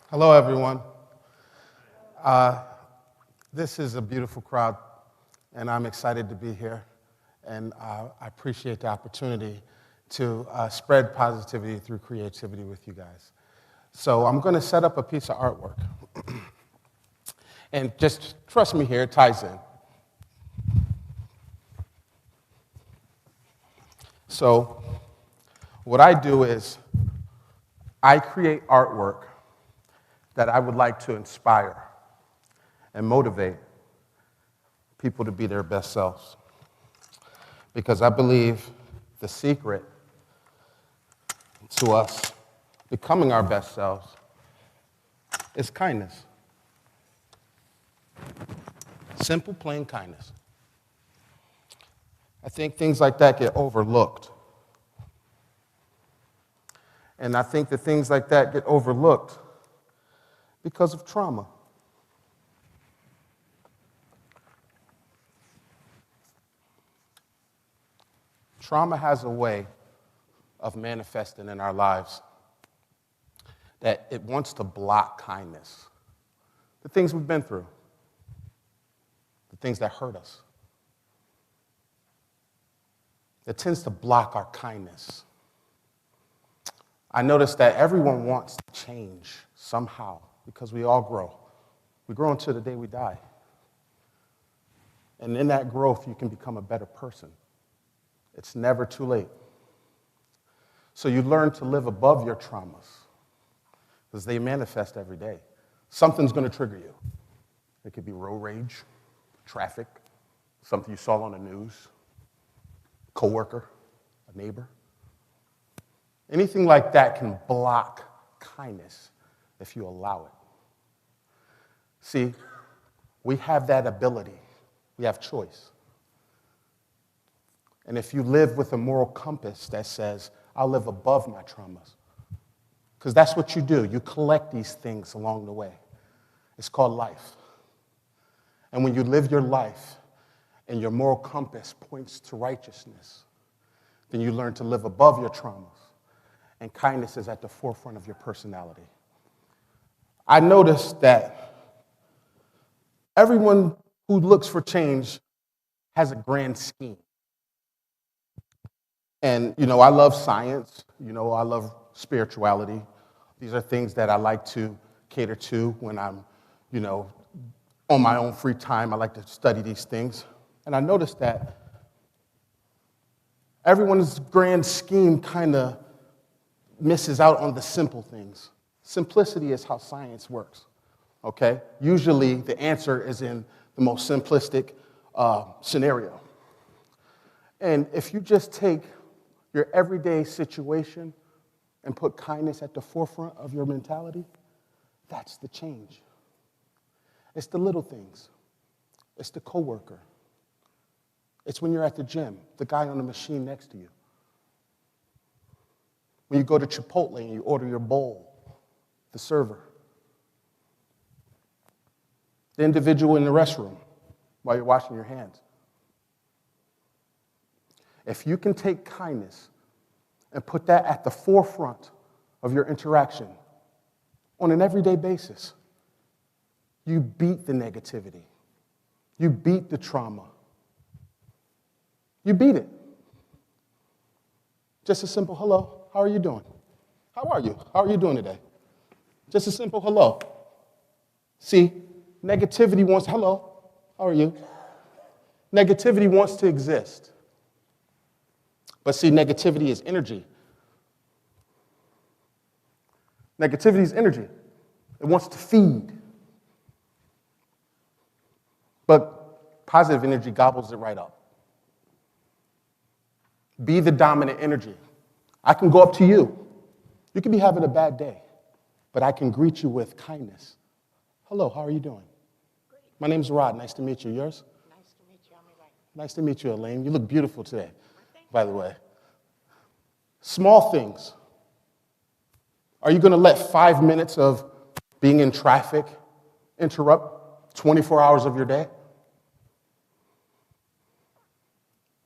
Hello, everyone. Uh, this is a beautiful crowd, and I'm excited to be here. And I appreciate the opportunity to spread positivity through creativity with you guys. So I'm going to set up a piece of artwork. And just trust me here, it ties in. So what I do is I create artwork that I would like to inspire and motivate people to be their best selves. Because I believe the secret to us becoming our best selves is kindness. Simple, plain kindness. I think things like that get overlooked. And I think that things like that get overlooked because of trauma. Trauma has a way of manifesting in our lives that it wants to block kindness. The things we've been through, the things that hurt us. It tends to block our kindness. I noticed that everyone wants to change somehow because we all grow. We grow until the day we die. And in that growth, you can become a better person. It's never too late. So you learn to live above your traumas because they manifest every day. Something's going to trigger you. It could be road rage, traffic, something you saw on the news, coworker, a neighbor. Anything like that can block kindness if you allow it. See, we have that ability. We have choice. And if you live with a moral compass that says, I'll live above my traumas, because that's what you do. You collect these things along the way. It's called life. And when you live your life and your moral compass points to righteousness, then you learn to live above your traumas. And kindness is at the forefront of your personality. I noticed that everyone who looks for change has a grand scheme. And, I love science. I love spirituality. These are things that I like to cater to when I'm, on my own free time. I like to study these things. And I noticed that everyone's grand scheme kind of misses out on the simple things. Simplicity is how science works, okay? Usually the answer is in the most simplistic scenario. And if you just take your everyday situation and put kindness at the forefront of your mentality, that's the change. It's the little things. It's the coworker. It's when you're at the gym, the guy on the machine next to you. When you go to Chipotle and you order your bowl, the server. The individual in the restroom while you're washing your hands. If you can take kindness and put that at the forefront of your interaction on an everyday basis, you beat the negativity. You beat the trauma. You beat it. Just a simple hello. How are you doing? How are you? How are you doing today? Just a simple hello. See, negativity wants, hello, how are you? Negativity wants to exist. But see, negativity is energy. Negativity is energy. It wants to feed. But positive energy gobbles it right up. Be the dominant energy. I can go up to you. You can be having a bad day, but I can greet you with kindness. Hello, how are you doing? Great. My name's Rod. Nice to meet you. Yours? Nice to meet you. I'm Elaine. Nice to meet you, Elaine. You look beautiful today, by the way. Small things. Are you going to let 5 minutes of being in traffic interrupt 24 hours of your day?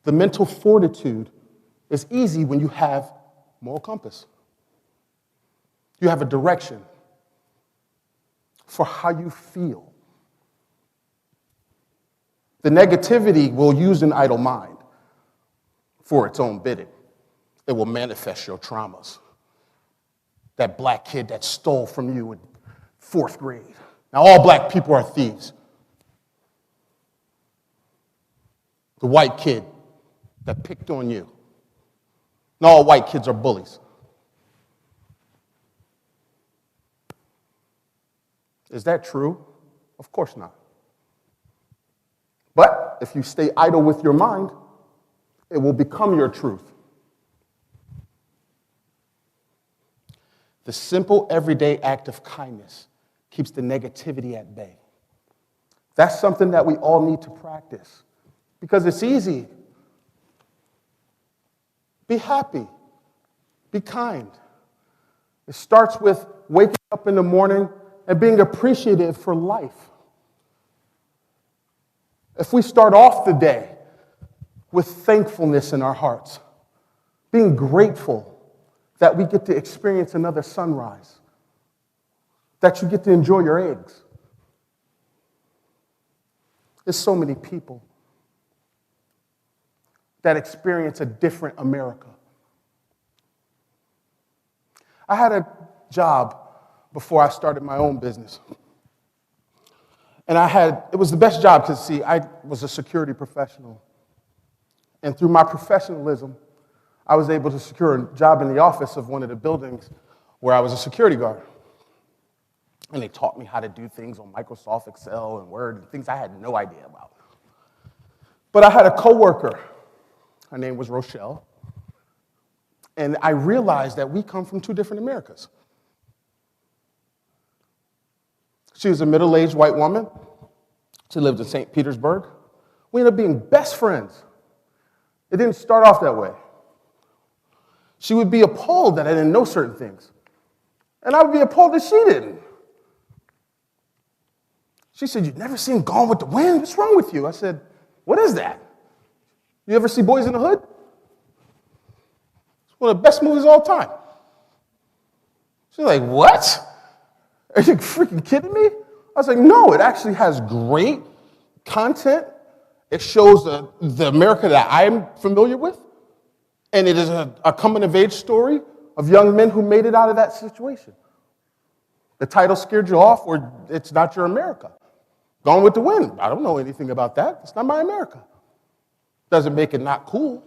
The mental fortitude is easy when you have moral compass. You have a direction. for how you feel. The negativity will use an idle mind for its own bidding. It will manifest your traumas. That black kid that stole from you in 4th grade. Now all black people are thieves. The white kid that picked on you. Not all white kids are bullies. Is that true? Of course not. But if you stay idle with your mind, it will become your truth. The simple, everyday act of kindness keeps the negativity at bay. That's something that we all need to practice because it's easy. Be happy. Be kind. It starts with waking up in the morning and being appreciative for life. If we start off the day with thankfulness in our hearts, being grateful that we get to experience another sunrise, that you get to enjoy your eggs. There's so many people that experience a different America. I had a job before I started my own business. And it was the best job because, see, I was a security professional. And through my professionalism, I was able to secure a job in the office of one of the buildings where I was a security guard. And they taught me how to do things on Microsoft Excel and Word and things I had no idea about. But I had a coworker. Her name was Rochelle. And I realized that we come from 2 different Americas. She was a middle-aged white woman. She lived in St. Petersburg. We ended up being best friends. It didn't start off that way. She would be appalled that I didn't know certain things. And I would be appalled that she didn't. She said, "You've never seen Gone with the Wind? What's wrong with you?" I said, "What is that? You ever see Boys in the Hood? It's one of the best movies of all time." She's like, "What? Are you freaking kidding me?" I was like, "No, it actually has great content. It shows the America that I'm familiar with. And it is a coming-of-age story of young men who made it out of that situation. The title scared you off, or it's not your America. Gone with the Wind. I don't know anything about that. It's not my America. Doesn't make it not cool.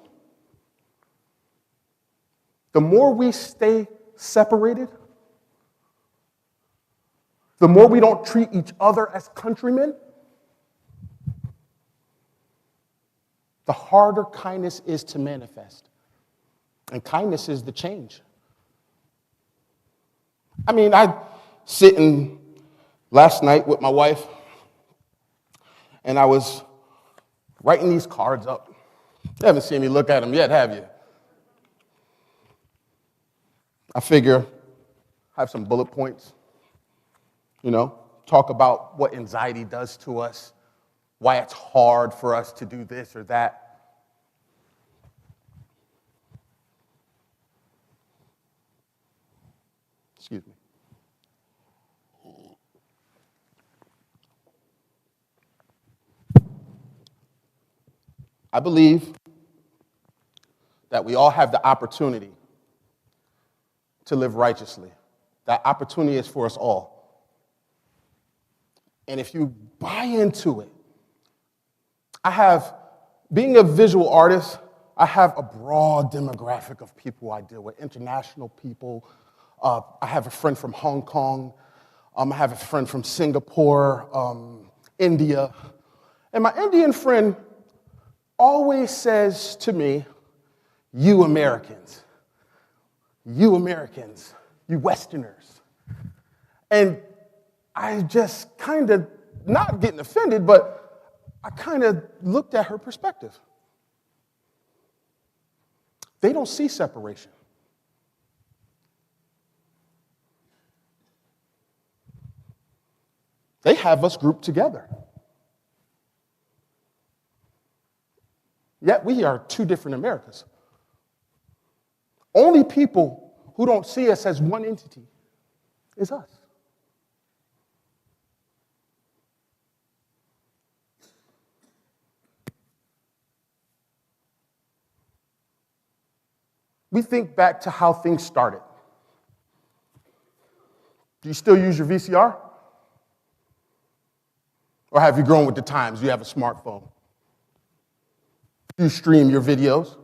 The more we stay separated, the more we don't treat each other as countrymen, the harder kindness is to manifest. And kindness is the change. I mean, I sitting last night with my wife, and I was writing these cards up. You haven't seen me look at them yet, have you? I figure I have some bullet points, talk about what anxiety does to us, why it's hard for us to do this or that. Excuse me. I believe that we all have the opportunity to live righteously. That opportunity is for us all. And if you buy into it, being a visual artist, I have a broad demographic of people I deal with, international people. I have a friend from Hong Kong. I have a friend from Singapore, India. And my Indian friend always says to me, "You Americans, you Westerners." And I just kind of, not getting offended, but I kind of looked at her perspective. They don't see separation. They have us grouped together. Yet we are 2 different Americas. Only people who don't see us as one entity is us. We think back to how things started. Do you still use your VCR? Or have you grown with the times? You have a smartphone. Do you stream your videos?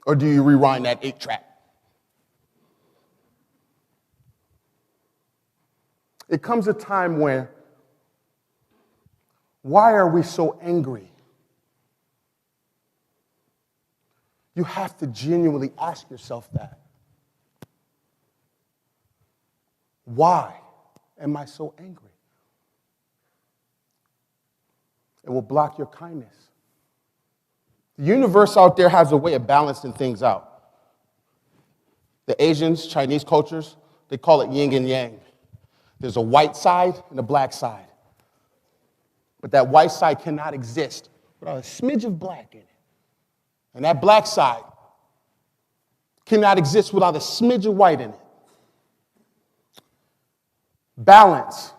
Or do you rewind that 8-track? It comes a time when, why are we so angry? You have to genuinely ask yourself that. Why am I so angry? It will block your kindness. The universe out there has a way of balancing things out. The Asians, Chinese cultures, they call it yin and yang. There's a white side and a black side. But that white side cannot exist without a smidge of black in it. And that black side cannot exist without a smidge of white in it. Balance.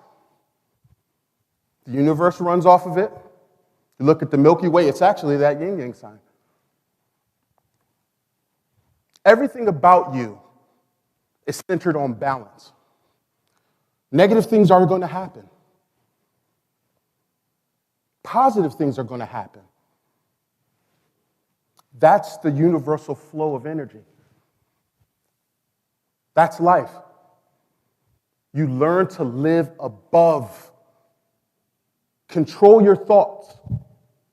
The universe runs off of it. You look at the Milky Way, it's actually that yin-yang sign. Everything about you is centered on balance. Negative things are going to happen. Positive things are going to happen. That's the universal flow of energy. That's life. You learn to live above. Control your thoughts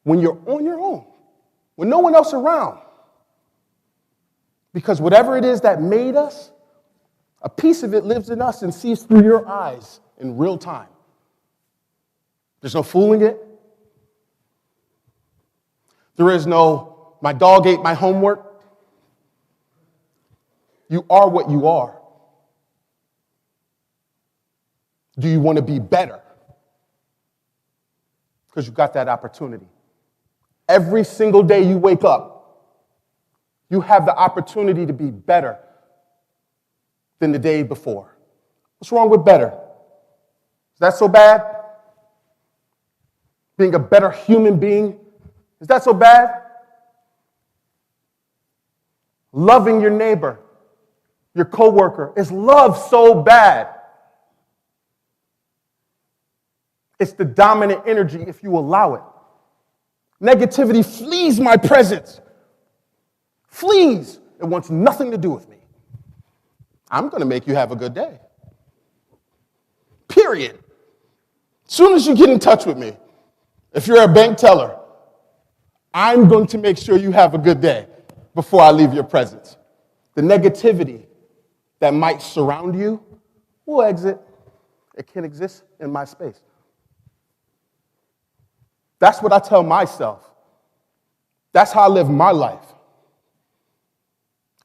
when you're on your own, when no one else around. Because whatever it is that made us, a piece of it lives in us and sees through your eyes in real time. There's no fooling it. There is no, my dog ate my homework. You are what you are. Do you want to be better? Because you got that opportunity. Every single day you wake up, you have the opportunity to be better than the day before. What's wrong with better? Is that so bad? Being a better human being, is that so bad? Loving your neighbor, your coworker, is love so bad? It's the dominant energy if you allow it. Negativity flees my presence. Flees. It wants nothing to do with me. I'm going to make you have a good day. Period. As soon as you get in touch with me, if you're a bank teller, I'm going to make sure you have a good day before I leave your presence. The negativity that might surround you will exit. It can exist in my space. That's what I tell myself. That's how I live my life.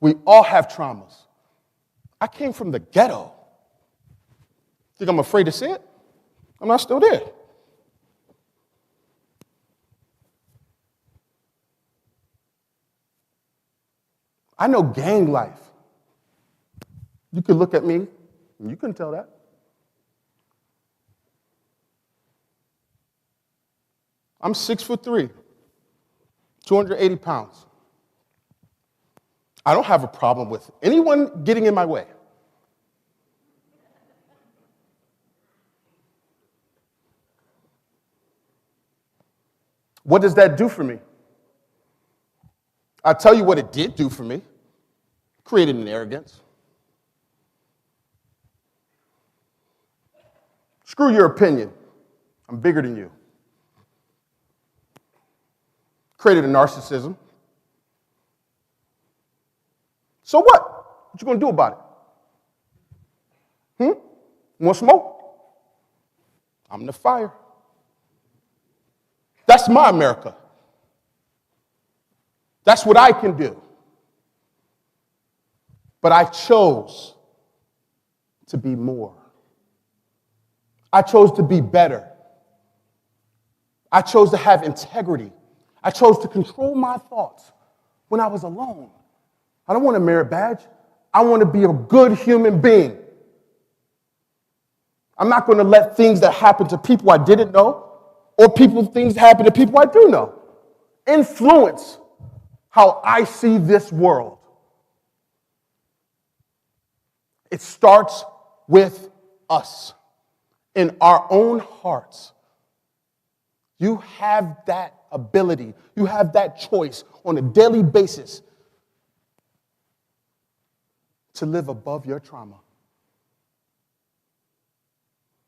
We all have traumas. I came from the ghetto. Think I'm afraid to say it? I'm not still there. I know gang life. You could look at me, and you couldn't tell that. I'm 6'3", 280 pounds. I don't have a problem with anyone getting in my way. What does that do for me? I'll tell you what it did do for me. Created an arrogance. Screw your opinion. I'm bigger than you. Created a narcissism. So what? What you gonna do about it? Want smoke? I'm the fire. That's my America. That's what I can do. But I chose to be more. I chose to be better. I chose to have integrity. I chose to control my thoughts when I was alone. I don't want a merit badge. I want to be a good human being. I'm not going to let things that happen to people I didn't know or things that happen to people I do know influence how I see this world. It starts with us, in our own hearts. You have that ability. You have that choice on a daily basis to live above your trauma.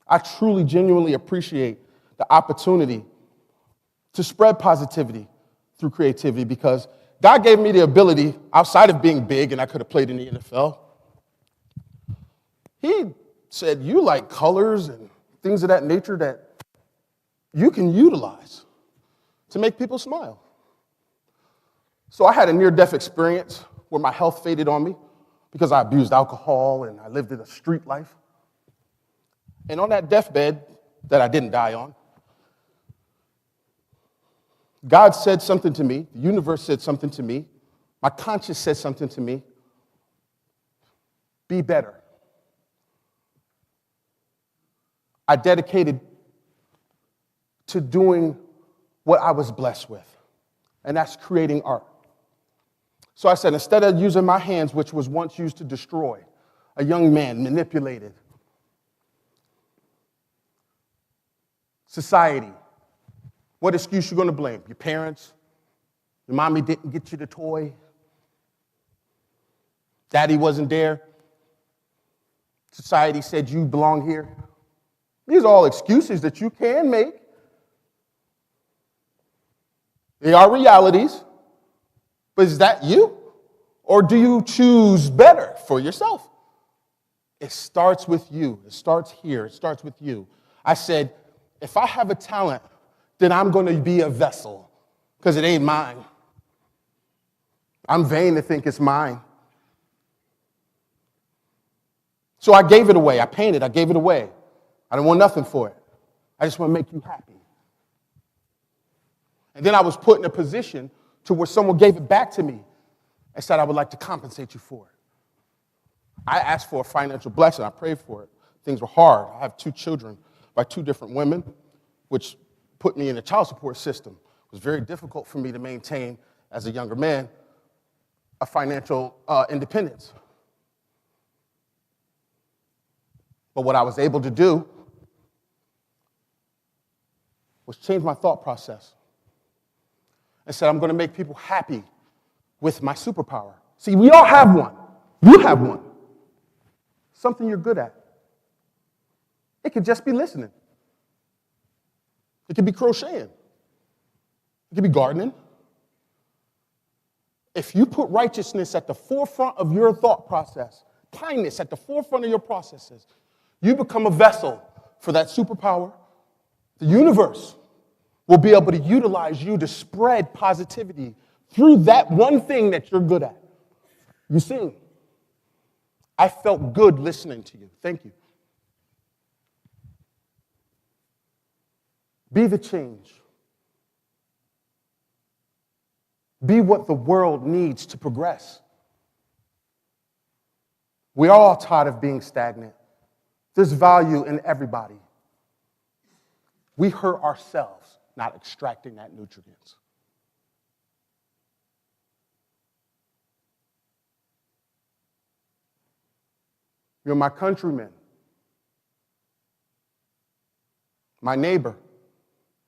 I truly, genuinely appreciate the opportunity to spread positivity through creativity because God gave me the ability, outside of being big, and I could have played in the NFL, He said, you like colors and things of that nature that you can utilize to make people smile. So I had a near-death experience where my health faded on me because I abused alcohol and I lived in a street life. And on that deathbed that I didn't die on, God said something to me, the universe said something to me, my conscience said something to me. Be better. I dedicated to doing what I was blessed with, and that's creating art. So I said, instead of using my hands, which was once used to destroy, a young man manipulated, society, what excuse you going to blame? Your parents? Your mommy didn't get you the toy? Daddy wasn't there? Society said you belong here? These are all excuses that you can make. They are realities. But is that you? Or do you choose better for yourself? It starts with you. It starts here. It starts with you. I said, if I have a talent, then I'm going to be a vessel because it ain't mine. I'm vain to think it's mine. So I gave it away. I painted. I gave it away. I didn't want nothing for it. I just want to make you happy. And then I was put in a position to where someone gave it back to me and said, I would like to compensate you for it. I asked for a financial blessing. I prayed for it. Things were hard. I have 2 children by 2 different women, which put me in a child support system. It was very difficult for me to maintain, as a younger man, a financial independence. But what I was able to do was change my thought process. And said, I'm going to make people happy with my superpower. See, we all have one. You have one. Something you're good at. It could just be listening. It could be crocheting. It could be gardening. If you put righteousness at the forefront of your thought process, kindness at the forefront of your processes, you become a vessel for that superpower. The universe will be able to utilize you to spread positivity through that one thing that you're good at. You sing. I felt good listening to you. Thank you. Be the change. Be what the world needs to progress. We are all tired of being stagnant. There's value in everybody. We hurt ourselves not extracting that nutrients. You're my countrymen, my neighbor,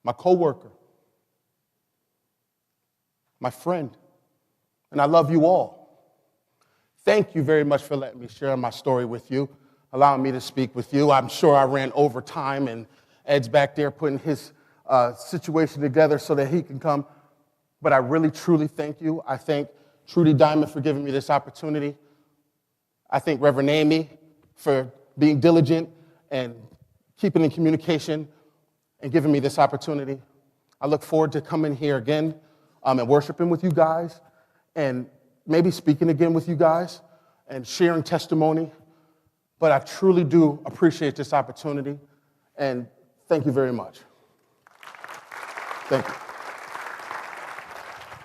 my coworker, my friend, and I love you all. Thank you very much for letting me share my story with you, allowing me to speak with you. I'm sure I ran over time, and Ed's back there putting his situation together so that he can come. But I really, truly thank you. I thank Trudy Diamond for giving me this opportunity. I thank Reverend Amy for being diligent and keeping in communication and giving me this opportunity. I look forward to coming here again and worshiping with you guys and maybe speaking again with you guys and sharing testimony. But I truly do appreciate this opportunity, and thank you very much. Thank you.